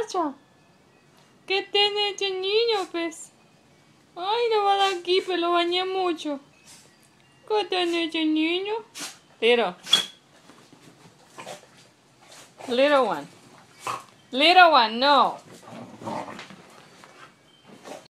pasa? ¿Qué tiene este niño, pues? Ay, lo va a dar aquí, pero lo bañé mucho. ¿Qué tiene este niño? Little. Little one. Little one, no.